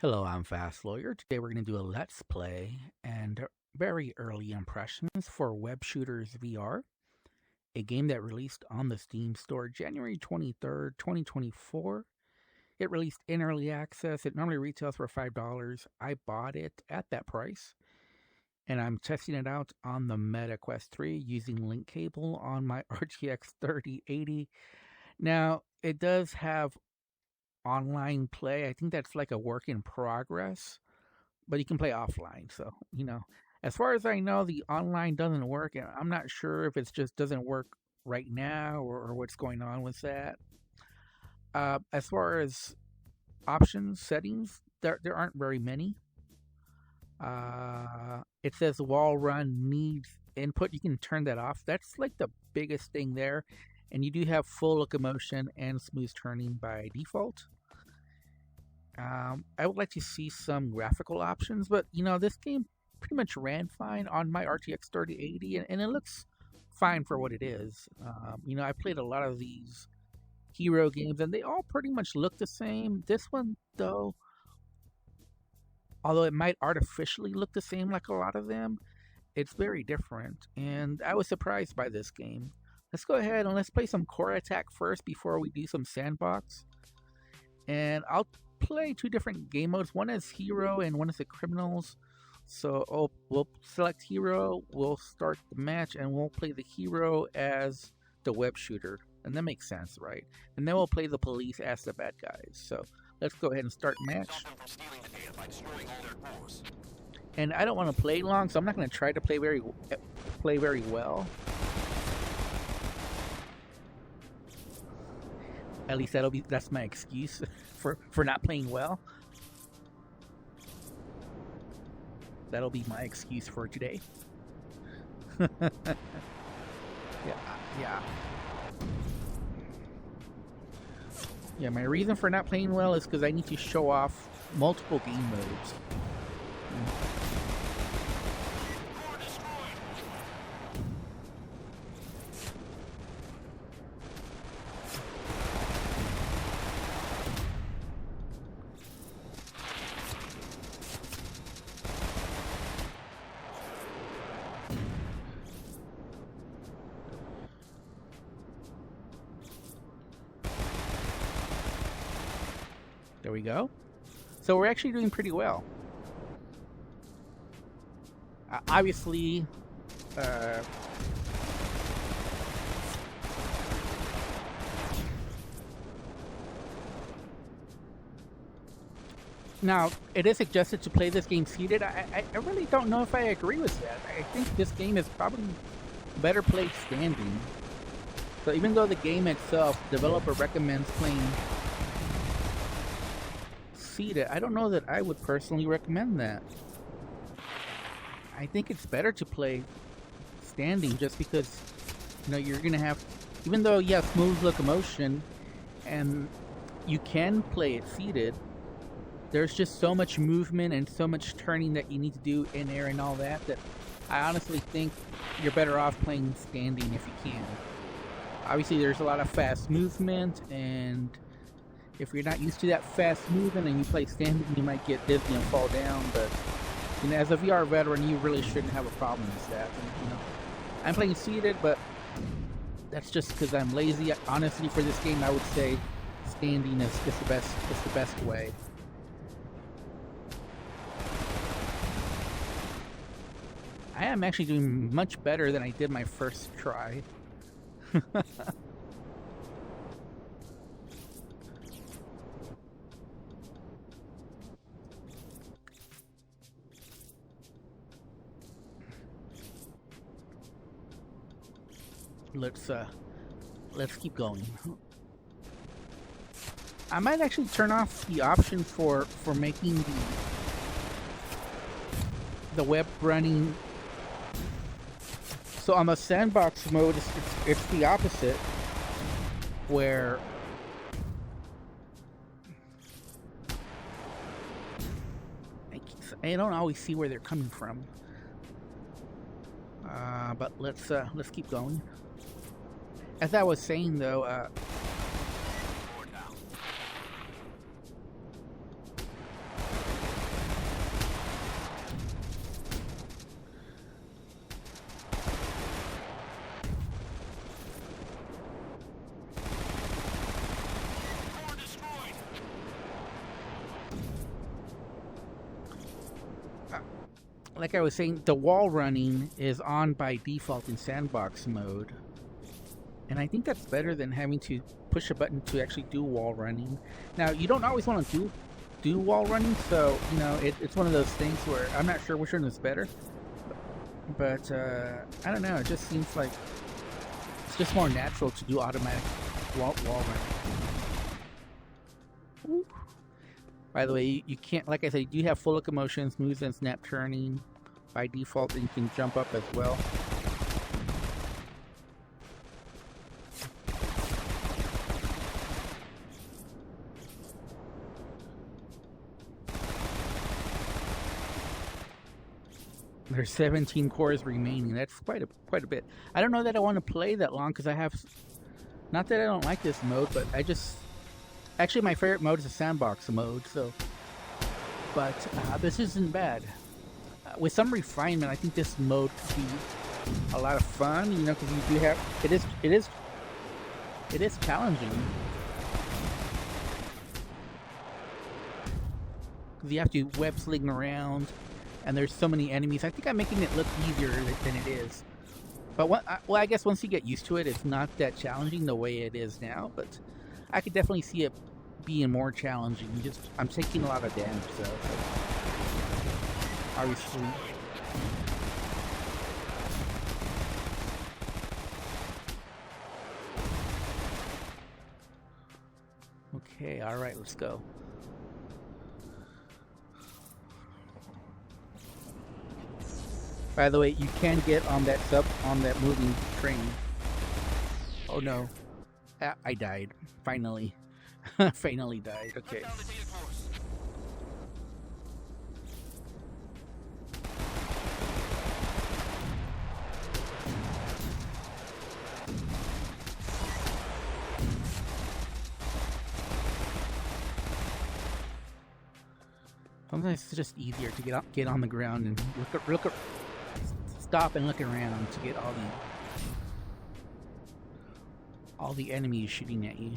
Hello, I'm Fast Lawyer. Today we're going to do a Let's Play and very early impressions for Webshooters VR, a game that released on the Steam store January 23rd, 2024. It released in early access. It normally retails for $5. I bought it at that price, and I'm testing it out on the Meta Quest 3 using link cable on my RTX 3080. Now, it does have online play. I think that's like a work in progress, but you can play offline. So, as far as I know, the online doesn't work, and I'm not sure if it's just doesn't work right now or what's going on with that. As far as options, settings, there aren't very many. It says wall run needs input. You can turn that off. That's like the biggest thing there. And you do have full locomotion and smooth turning by default. I would like to see some graphical options, but this game pretty much ran fine on my RTX 3080, and it looks fine for what it is. I played a lot of these hero games, and they all pretty much look the same. This one, though, although it might artificially look the same like a lot of them, it's very different, and I was surprised by this game. Let's go ahead and let's play some core attack first before we do some sandbox. And I'll play two different game modes. One is hero and one is the criminals. So we'll select hero, we'll start the match, and we'll play the hero as the web shooter. And that makes sense, right? And then we'll play the police as the bad guys. So let's go ahead and start match. And I don't want to play long, so I'm not going to try to play very well. At least that's my excuse for not playing well. That'll be my excuse for today. Yeah, my reason for not playing well is because I need to show off multiple game modes. There we go. So we're actually doing pretty well. Obviously, now it is suggested to play this game seated. I really don't know if I agree with that. I think this game is probably better played standing. So even though the game itself, developer recommends playing seated, I don't know that I would personally recommend that. I think it's better to play standing just because you're gonna have, even though you have smooth locomotion and you can play it seated, there's just so much movement and so much turning that you need to do in air and all that I honestly think you're better off playing standing if you can. Obviously there's a lot of fast movement, and if you're not used to that fast movement and you play standing, you might get dizzy and fall down. But as a VR veteran, you really shouldn't have a problem with that. And, I'm playing seated, but that's just because I'm lazy. Honestly, for this game, I would say standing is the best. It's the best way. I am actually doing much better than I did my first try. Let's keep going. I might actually turn off the option for making the web running. So on the sandbox mode, it's the opposite, where I don't always see where they're coming from. But let's keep going. As I was saying, though, like I was saying, the wall running is on by default in sandbox mode. And I think that's better than having to push a button to actually do wall running. Now, you don't always want to do wall running, so, you know, it's one of those things where I'm not sure which one is better. But, I don't know, it just seems like it's just more natural to do automatic wall running. Ooh. By the way, you can't, like I said, you do have full locomotion, smooth and snap turning by default, and you can jump up as well. There's 17 cores remaining. That's quite a bit. I don't know that I want to play that long because I have, not that I don't like this mode, but I just, actually my favorite mode is the sandbox mode. So, but this isn't bad. With some refinement, I think this mode could be a lot of fun. You know, because you do have, it is challenging. Because you have to web sling around. And there's so many enemies. I think I'm making it look easier than it is. But well, I guess once you get used to it, it's not that challenging the way it is now. But I could definitely see it being more challenging. I'm taking a lot of damage, so obviously. Okay, all right, let's go. By the way, you can get on that moving train. Oh no. I died. Finally. Finally died. Okay. Sometimes it's just easier to get on the ground and look stop and look around to get all the enemies shooting at you.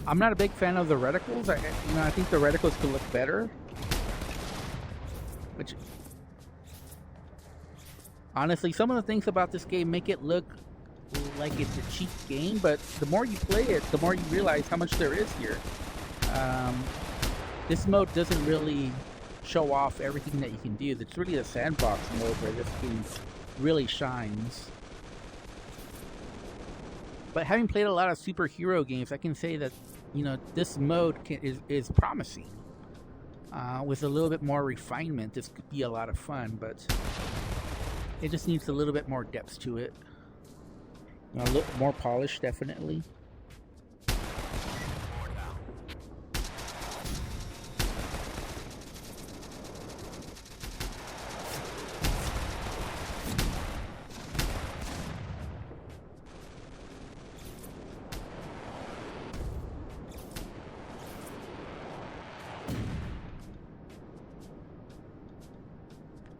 I'm not a big fan of the reticles. I think the reticles could look better. Which, honestly, some of the things about this game make it look like it's a cheap game, but the more you play it, the more you realize how much there is here. This mode doesn't really show off everything that you can do. It's really a sandbox mode where this game really shines. But having played a lot of superhero games, I can say that, you know, this mode is promising. With a little bit more refinement, this could be a lot of fun, but it just needs a little bit more depth to it. You know, a little more polish, definitely.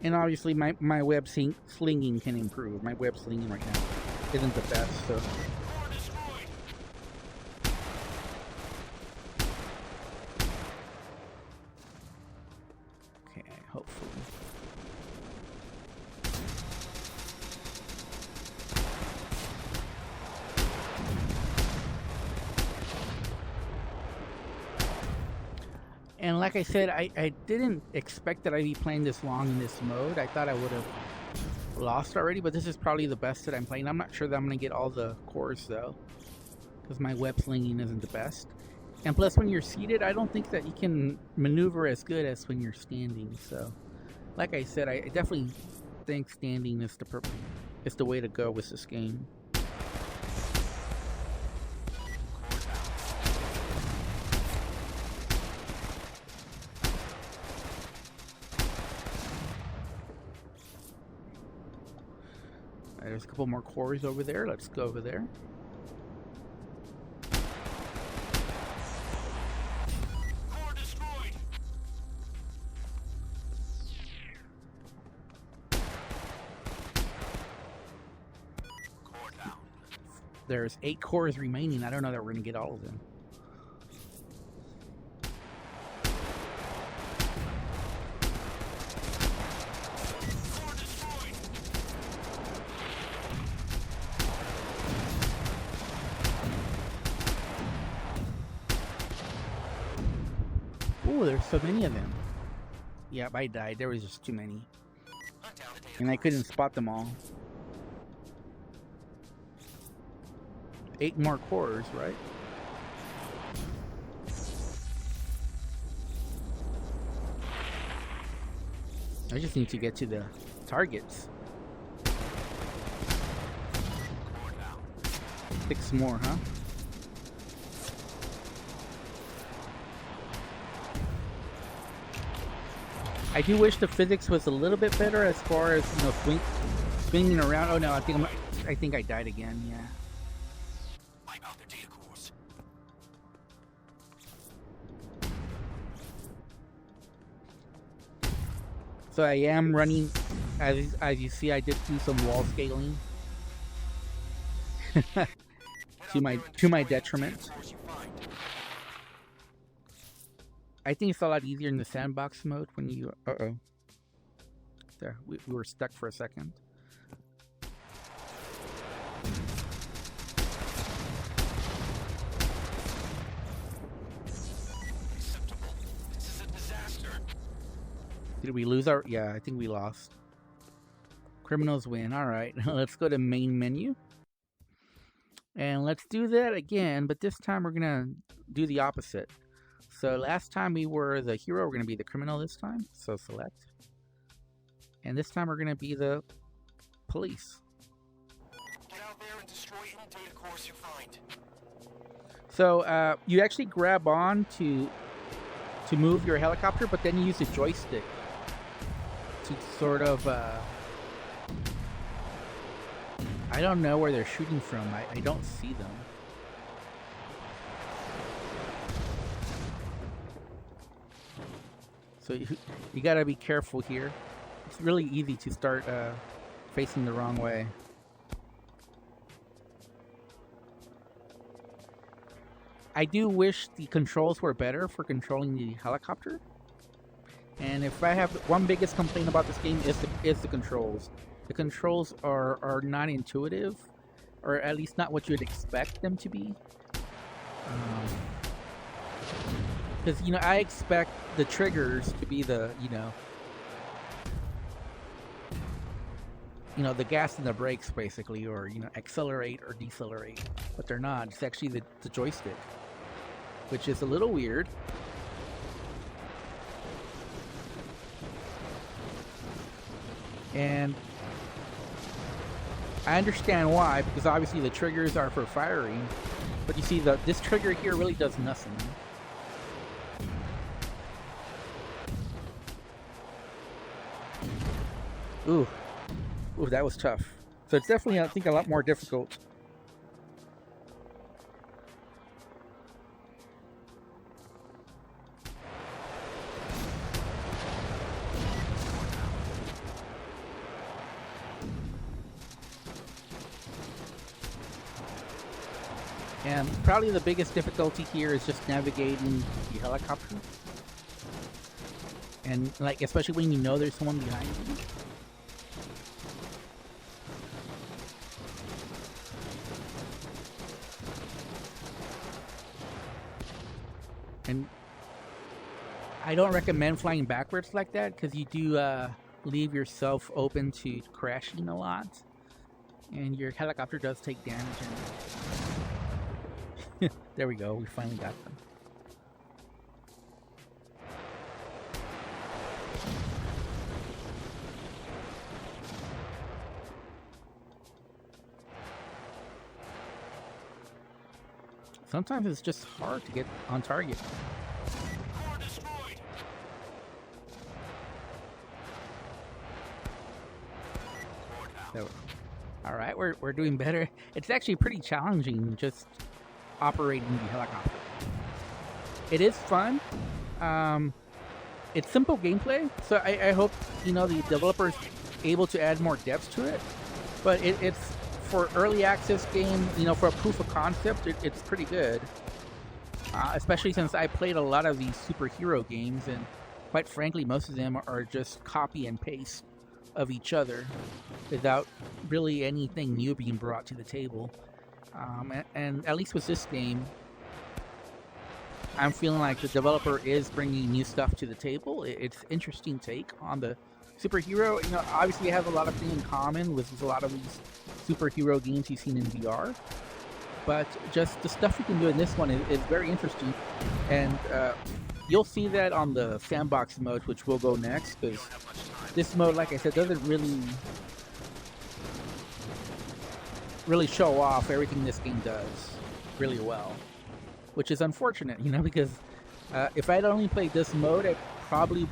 And obviously my web slinging can improve. My web slinging right now isn't the best, so. Okay, hopefully. And like I said, I didn't expect that I'd be playing this long in this mode. I thought I would have lost already, but this is probably the best that I'm playing. I'm not sure that I'm going to get all the cores, though, because my web slinging isn't the best. And plus, when you're seated, I don't think that you can maneuver as good as when you're standing. So, like I said, I definitely think standing is the way to go with this game. There's a couple more cores over there. Let's go over there. Core destroyed. Core down. There's 8 cores remaining. I don't know that we're going to get all of them. Ooh, there's so many of them. Yep, I died. There was just too many. And I couldn't spot them all. 8 more cores, right? I just need to get to the targets. 6 more, huh? I do wish the physics was a little bit better as far as, you know, swinging around. Oh no, I think I died again. Yeah. Wipe out their data cores. So I am running, as you see, I did do some wall scaling to my detriment. I think it's a lot easier in the sandbox mode when you... Uh-oh. There, we were stuck for a second. Acceptable. This is a disaster. Did we lose our... Yeah, I think we lost. Criminals win. Alright, let's go to main menu. And let's do that again, but this time we're gonna do the opposite. So last time we were the hero, we're going to be the criminal this time. So select. And this time we're going to be the police. Get out there and destroy any data cores you find. So you actually grab on to move your helicopter, but then you use the joystick to sort of... I don't know where they're shooting from. I don't see them. So you gotta be careful here. It's really easy to start facing the wrong way. I do wish the controls were better for controlling the helicopter. And if I have one biggest complaint about this game is the controls. The controls are not intuitive, or at least not what you'd expect them to be. Because, you know, I expect the triggers to be the, you know, the gas and the brakes, basically, or, you know, accelerate or decelerate. But they're not. It's actually the joystick, which is a little weird. And I understand why, because obviously the triggers are for firing. But you see, this trigger here really does nothing. Ooh, that was tough. So it's definitely, I think, a lot more difficult. And probably the biggest difficulty here is just navigating the helicopter. And, like, especially when you know there's someone behind you. And I don't recommend flying backwards like that, because you do leave yourself open to crashing a lot. And your helicopter does take damage. And there we go, we finally got them. Sometimes it's just hard to get on target. Core destroyed. So, all right, we're doing better. It's actually pretty challenging just operating the helicopter. It is fun. It's simple gameplay, so I hope, you know, the developers able to add more depth to it. But it's for early access game, you know, for a proof of concept, it's pretty good. Especially since I played a lot of these superhero games, and quite frankly, most of them are just copy and paste of each other without really anything new being brought to the table. And at least with this game, I'm feeling like the developer is bringing new stuff to the table. It's interesting take on the superhero. Obviously, it has a lot of things in common with a lot of these superhero games you've seen in VR. But just the stuff you can do in this one is very interesting, and you'll see that on the sandbox mode, which will go next. Because this mode, like I said, doesn't really show off everything this game does really well, which is unfortunate, because if I'd only played this mode, I probably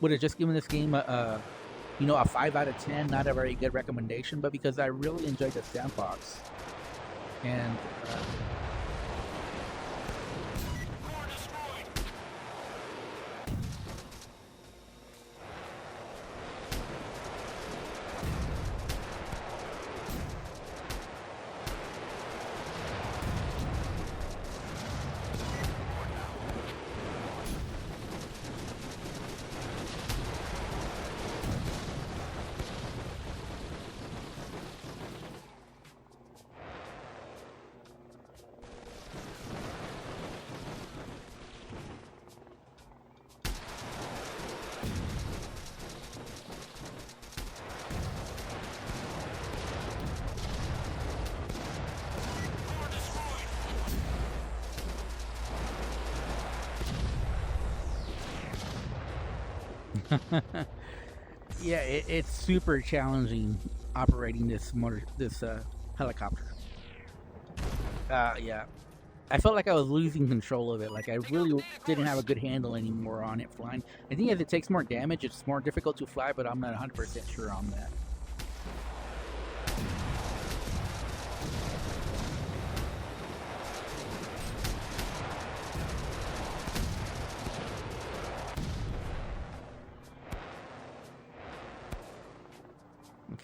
would have just given this game a 5 out of 10, not a very good recommendation. But because I really enjoyed the sandbox, and yeah, it's super challenging operating this helicopter. Yeah, I felt like I was losing control of it. Like I really didn't have a good handle anymore on it flying. I think as it takes more damage, it's more difficult to fly, but I'm not 100% sure on that.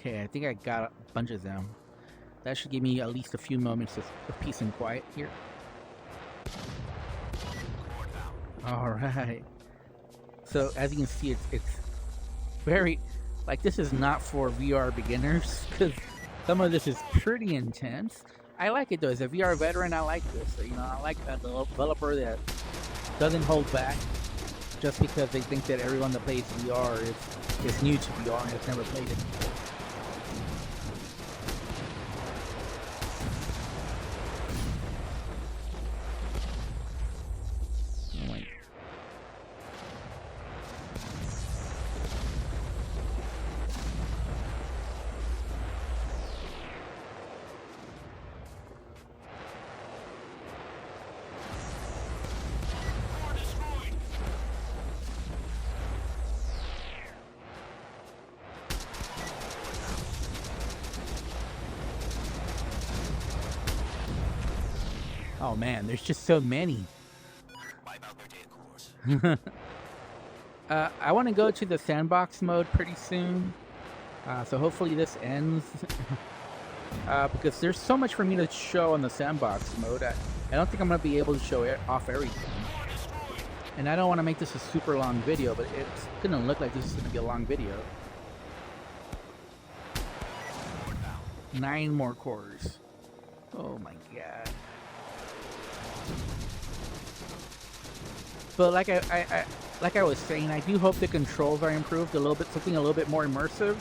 Okay, I think I got a bunch of them. That should give me at least a few moments of peace and quiet here. Alright. So, as you can see, it's very... Like, this is not for VR beginners, because some of this is pretty intense. I like it, though. As a VR veteran, I like this. I like a developer that doesn't hold back just because they think that everyone that plays VR is new to VR and has never played it before. Oh man, there's just so many. I want to go to the sandbox mode pretty soon, so hopefully this ends. Because there's so much for me to show on the sandbox mode. I don't think I'm going to be able to show off everything. And I don't want to make this a super long video, but it's going to look like this is going to be a long video. 9 more cores. Oh my god. But like I was saying, I do hope the controls are improved a little bit, something a little bit more immersive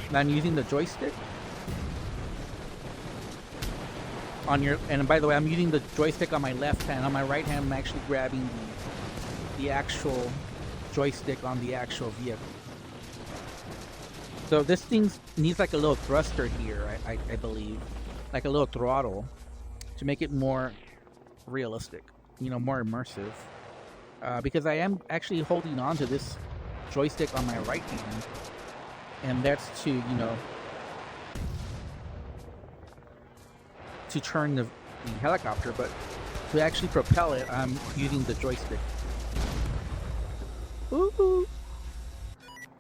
than using the joystick. And by the way, I'm using the joystick on my left hand. On my right hand, I'm actually grabbing the actual joystick on the actual vehicle. So this thing needs like a little thruster here, I believe, like a little throttle to make it more realistic, more immersive. Because I am actually holding on to this joystick on my right hand, and that's to, to turn the helicopter, but to actually propel it, I'm using the joystick. Ooh.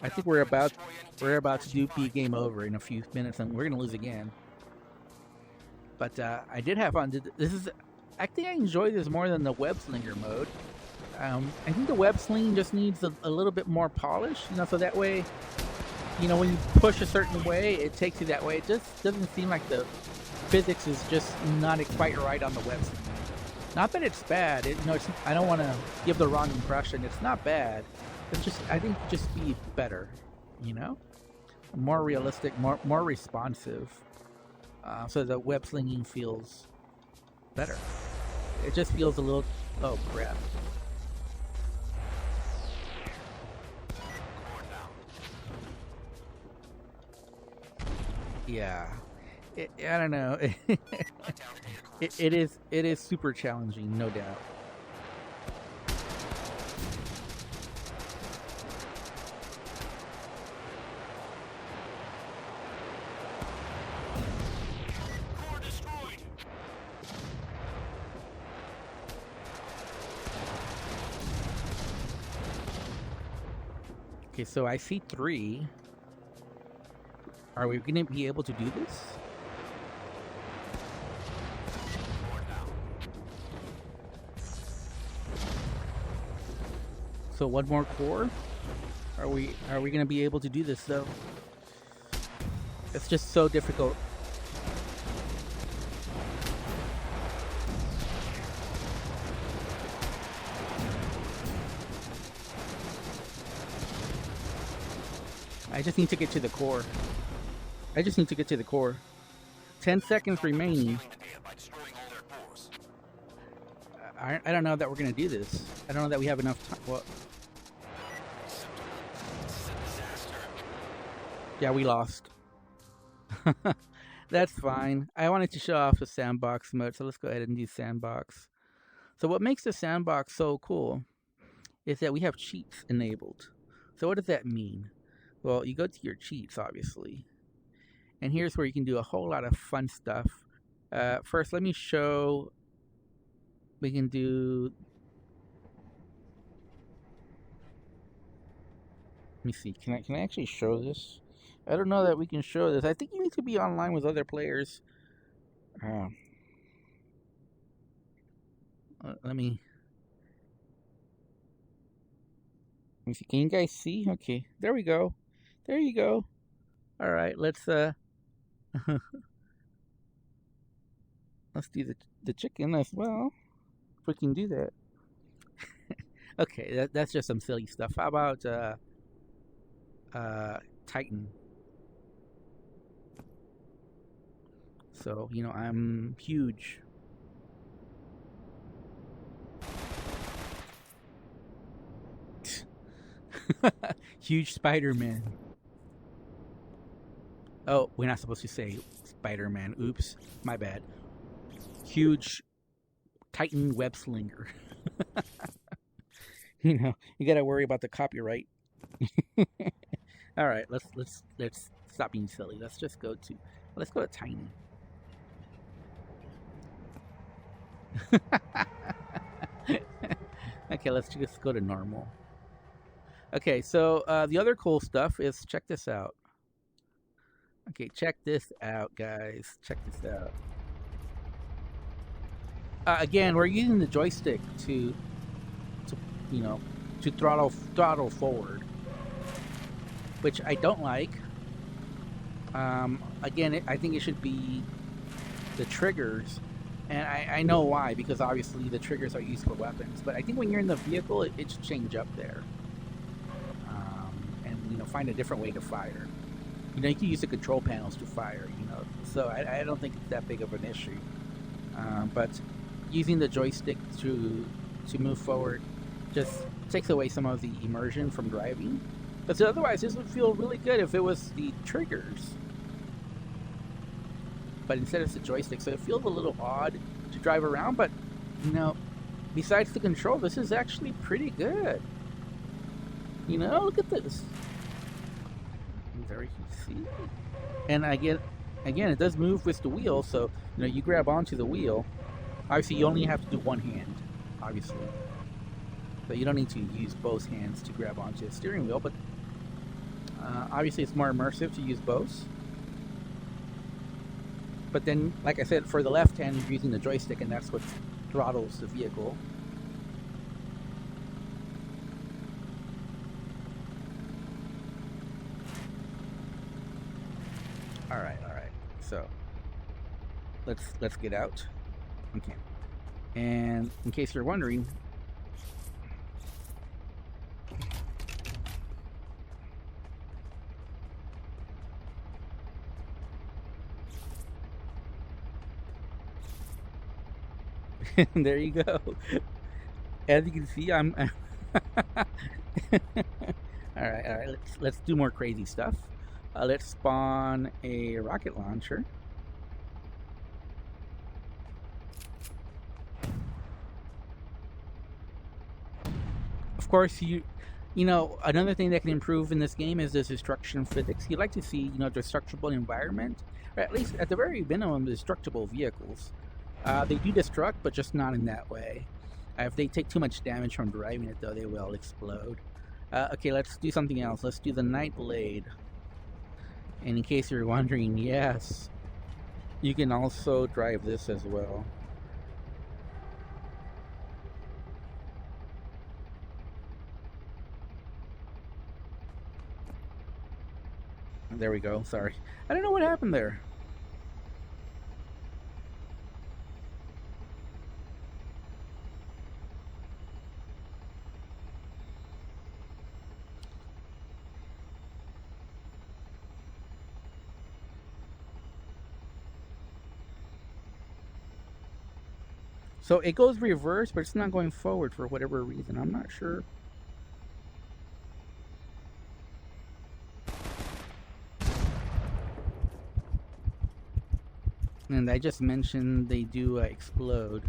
I think we're about to be game over in a few minutes, and we're gonna lose again. But I did have fun. I think I enjoy this more than the web slinger mode. I think the web sling just needs a little bit more polish, so that way, when you push a certain way, it takes you that way. It just doesn't seem like the physics is just not quite right on the web sling. Not that it's bad. I don't want to give the wrong impression. It's not bad. It's just, I think, just be better. You know, more realistic, more responsive, so the web slinging feels better. It just feels a little. Oh crap! Yeah, I don't know. It is super challenging, no doubt. Core destroyed. Okay, so I see 3. Are we going to be able to do this? Core down. So one more core? Are we going to be able to do this though? It's just so difficult. I just need to get to the core. 10 seconds remaining. Killing the data by destroying all their cores. I don't know that we're going to do this. I don't know that we have enough time. Well, This is a disaster. yeah, we lost. That's fine. I wanted to show off the sandbox mode, so let's go ahead and do sandbox. So what makes the sandbox so cool is that we have cheats enabled. So what does that mean? Well, you go to your cheats, obviously. And here's where you can do a whole lot of fun stuff. First, let me show. We can do. Let me see. Can I actually show this? I don't know that we can show this. I think you need to be online with other players. Let me see. Can you guys see? Okay, there we go. There you go. All right, let's let's do the chicken as well. If we can do that. Okay, that's just some silly stuff. How about Titan? So, I'm huge. Huge Spider-Man. Oh, we're not supposed to say Spider-Man. Oops, my bad. Huge Titan web slinger. You gotta worry about the copyright. All right, let's stop being silly. Let's go to Tiny. Okay, let's just go to normal. Okay, so the other cool stuff is, check this out. Okay, check this out, guys. Check this out. Again, we're using the joystick to throttle forward, which I don't like. Again, I think it should be the triggers, and I know why, because obviously the triggers are used for weapons. But I think when you're in the vehicle, it should change up there, and find a different way to fire. You can use the control panels to fire. So I don't think it's that big of an issue. But using the joystick to move forward just takes away some of the immersion from driving. Because otherwise, this would feel really good if it was the triggers. But instead it's the joystick, so it feels a little odd to drive around. But besides the control, this is actually pretty good. Look at this. There you can see. And again, it does move with the wheel, so you grab onto the wheel. Obviously, you only have to do one hand, obviously. So you don't need to use both hands to grab onto the steering wheel, but obviously it's more immersive to use both. But then, like I said, for the left hand, you're using the joystick, and that's what throttles the vehicle. All right. So let's get out. Okay. And in case you're wondering, there you go. As you can see, I'm all right, all right. Let's do more crazy stuff. Let's spawn a rocket launcher. Of course, you know, another thing that can improve in this game is this destruction physics. You'd like to see, you know, destructible environment, or at least at the very minimum, destructible vehicles. They do destruct, but just not in that way. If they take too much damage from driving it, though, they will explode. Okay, let's do something else. Let's do the Night Blade. And in case you're wondering, yes, you can also drive this as well. There we go. Sorry. I don't know what happened there. So it goes reverse, but it's not going forward for whatever reason. I'm not sure. And I just mentioned they do explode,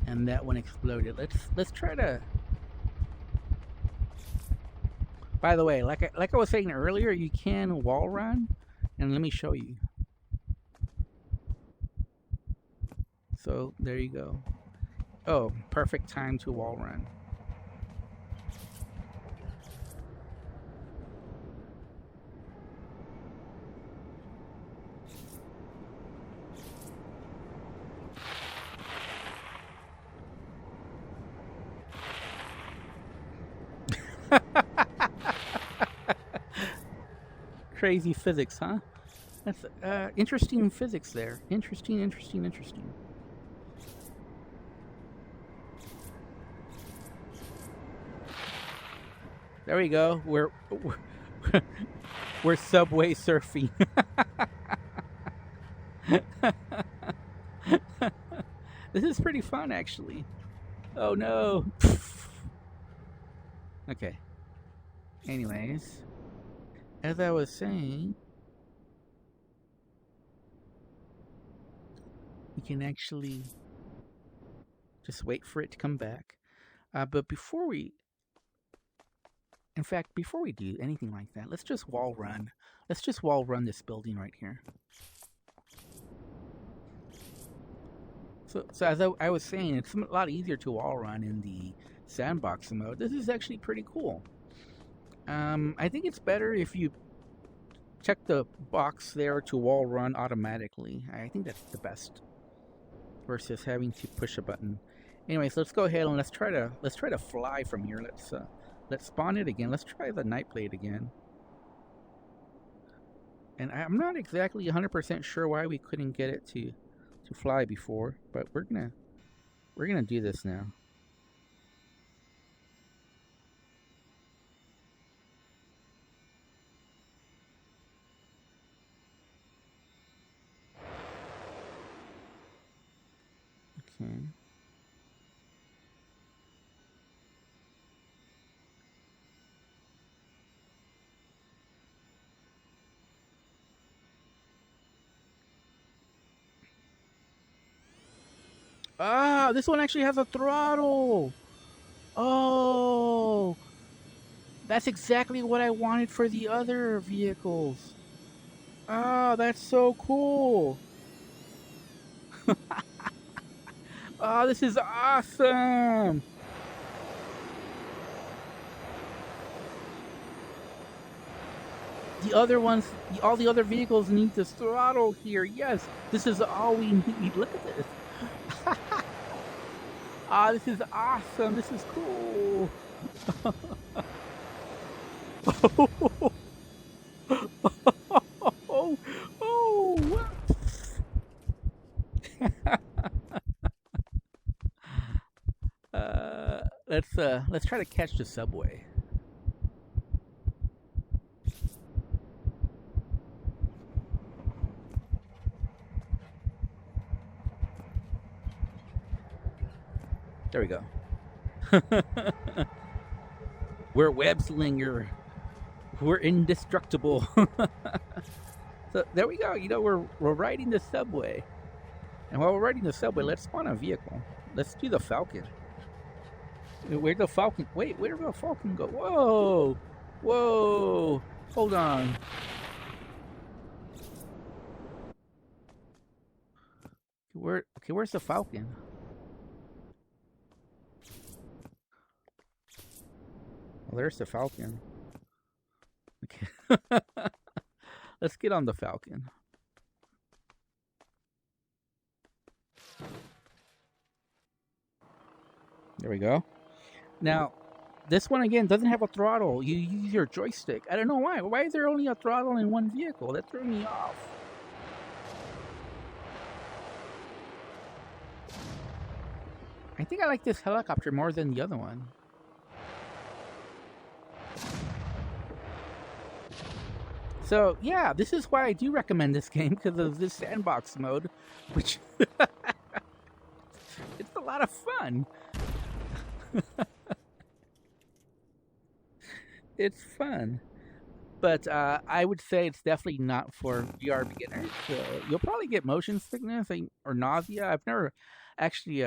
and that one exploded. Let's try to. By the way, like I was saying earlier, you can wall run, and let me show you. So there you go. Oh, perfect time to wall run. Crazy physics, huh? That's interesting physics there. Interesting. There we go. We're subway surfing. This is pretty fun, actually. Oh no. Okay. Anyways, as I was saying, we can actually just wait for it to come back. But before we do anything like that, let's just wall run. Let's just wall run this building right here. So as I was saying, it's a lot easier to wall run in the sandbox mode. This is actually pretty cool. I think it's better if you check the box there to wall run automatically. I think that's the best versus having to push a button. Anyways, let's go ahead and let's try to fly from here. Let's spawn it again. Let's try the Night Blade again. And I'm not exactly 100% sure why we couldn't get it to fly before, but we're gonna do this now. Okay. Ah, this one actually has a throttle. Oh, that's exactly what I wanted for the other vehicles. Ah, that's so cool. Oh, this is awesome. The other ones, all the other vehicles need this throttle here. Yes, this is all we need. Look at this. Ah, this is awesome. This is cool. Oh, oh, Let's try to catch the subway. There we go. We're web slinger. We're indestructible. So there we go. You know, we're riding the subway, and while we're riding the subway, let's spawn a vehicle. Let's do the Falcon. Where'd the Falcon? Wait, where did the Falcon go? Whoa, whoa! Hold on. Where's the Falcon? Well, there's the Falcon. Okay. Let's get on the Falcon. There we go. Now, this one again doesn't have a throttle. You use your joystick. I don't know why. Why is there only a throttle in one vehicle? That threw me off. I think I like this helicopter more than the other one. So, yeah, this is why I do recommend this game, because of this sandbox mode, which it's a lot of fun. It's fun. But I would say it's definitely not for VR beginners. You'll probably get motion sickness or nausea. I've never actually...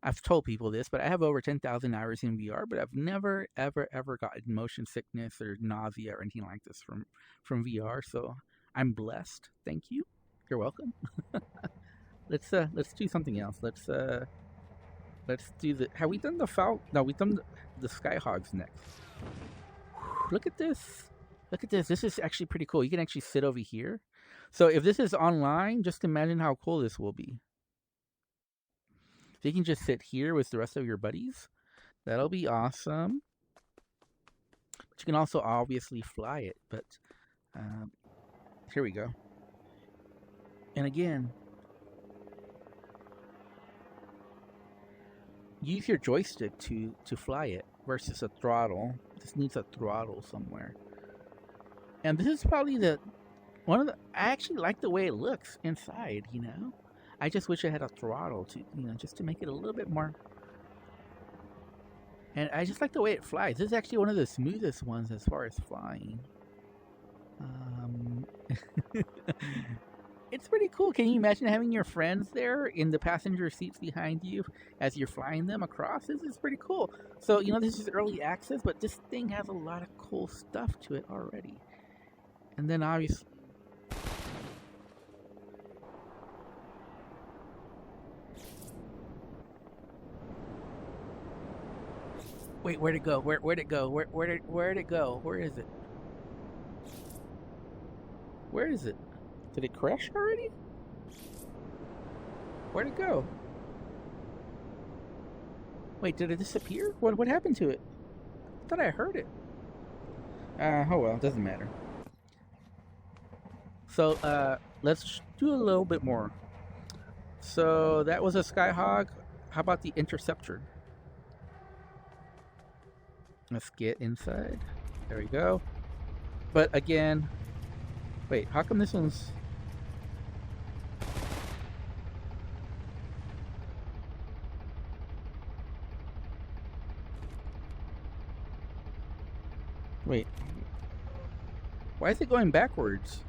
I've told people this, but I have over 10,000 hours in VR, but I've never, ever gotten motion sickness or nausea or anything like this from VR. So I'm blessed. Thank you. You're welcome. Let's do something else. Let's do the. Have we done the Falcon? No, we've done the Skyhogs next. Look at this. Look at this. This is actually pretty cool. You can actually sit over here. So if this is online, just imagine how cool this will be. So you can just sit here with the rest of your buddies. That'll be awesome. But you can also obviously fly it. But here we go. And again, use your joystick to fly it versus a throttle. This needs a throttle somewhere. And this is probably I actually like the way it looks inside, you know? I just wish I had a throttle to, just to make it a little bit more. And I just like the way it flies. This is actually one of the smoothest ones as far as flying. It's pretty cool. Can you imagine having your friends there in the passenger seats behind you as you're flying them across? This is pretty cool. So, this is early access, but this thing has a lot of cool stuff to it already. And then obviously... Wait, where'd it go? Where'd it go? Where'd it go? Where is it? Where is it? Did it crash already? Where'd it go? Wait, did it disappear? What happened to it? I thought I heard it. Oh well, doesn't matter. So, let's do a little bit more. So, that was a Skyhog. How about the Interceptor? Let's get inside. There we go. But again, wait, how come this one's... Wait. Why is it going backwards?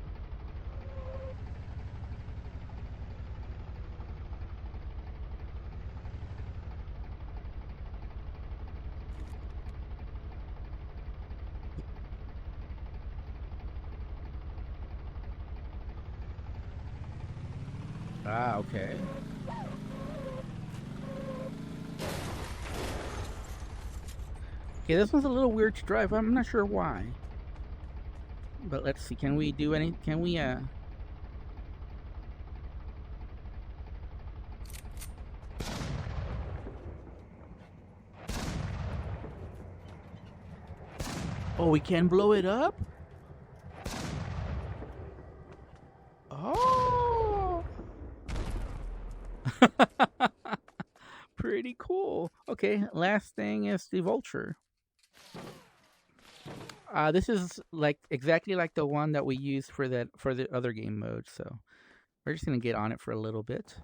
Ah, okay. Okay, this one's a little weird to drive. I'm not sure why. But let's see. Can we do any... Can we, Oh, we can blow it up? Oh! Pretty cool. Okay, last thing is the Vulture. This is like exactly like the one that we used for the other game mode. So we're just gonna get on it for a little bit.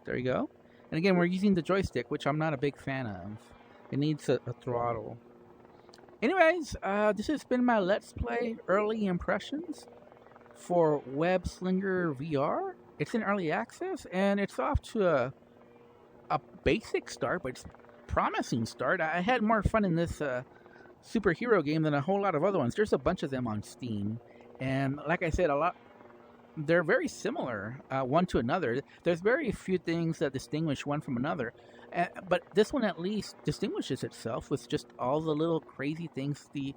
There you go. And again, we're using the joystick, which I'm not a big fan of. It needs a throttle. Anyways, this has been my Let's Play early impressions for Web Slinger VR. It's in early access, and it's off to a basic start, but it's promising start. I had more fun in this superhero game than a whole lot of other ones. There's a bunch of them on Steam, and like I said, they're very similar one to another. There's very few things that distinguish one from another, but this one at least distinguishes itself with just all the little crazy things the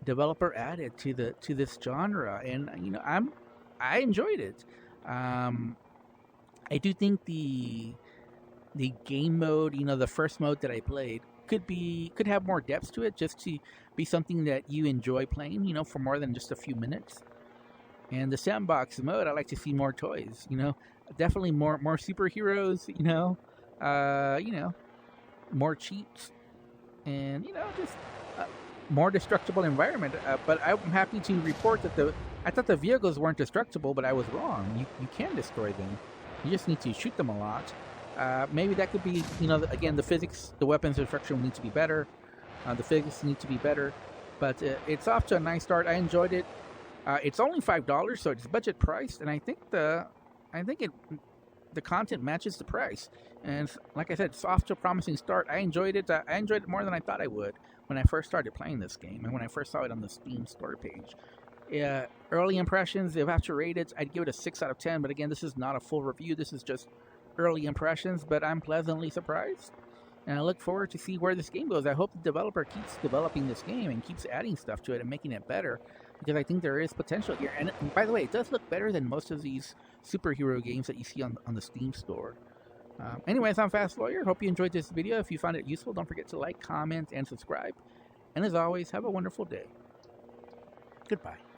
developer added to this genre, and I enjoyed it. I do think the game mode, the first mode that I played, could have more depth to it, just to be something that you enjoy playing, for more than just a few minutes. And the sandbox mode, I like to see more toys, definitely more superheroes, more cheats, and just more destructible environment. But I'm happy to report that I thought the vehicles weren't destructible, but I was wrong. You can destroy them. You just need to shoot them a lot. Maybe that could be, again, the physics, the weapons destruction need to be better. The physics need to be better. But it's off to a nice start. I enjoyed it. It's only $5, so it's budget priced, and I think the content matches the price. And like I said, it's off to a promising start. I enjoyed it. I enjoyed it more than I thought I would when I first started playing this game, and when I first saw it on the Steam store page. Early impressions, if I have to rate it, I'd give it a 6 out of 10. But again, this is not a full review. This is just early impressions, but I'm pleasantly surprised. And I look forward to see where this game goes. I hope the developer keeps developing this game and keeps adding stuff to it and making it better, because I think there is potential here. And by the way, it does look better than most of these superhero games that you see on the Steam store. Anyways, I'm Fast Lawyer. Hope you enjoyed this video. If you found it useful, don't forget to like, comment, and subscribe. And as always, have a wonderful day. Goodbye.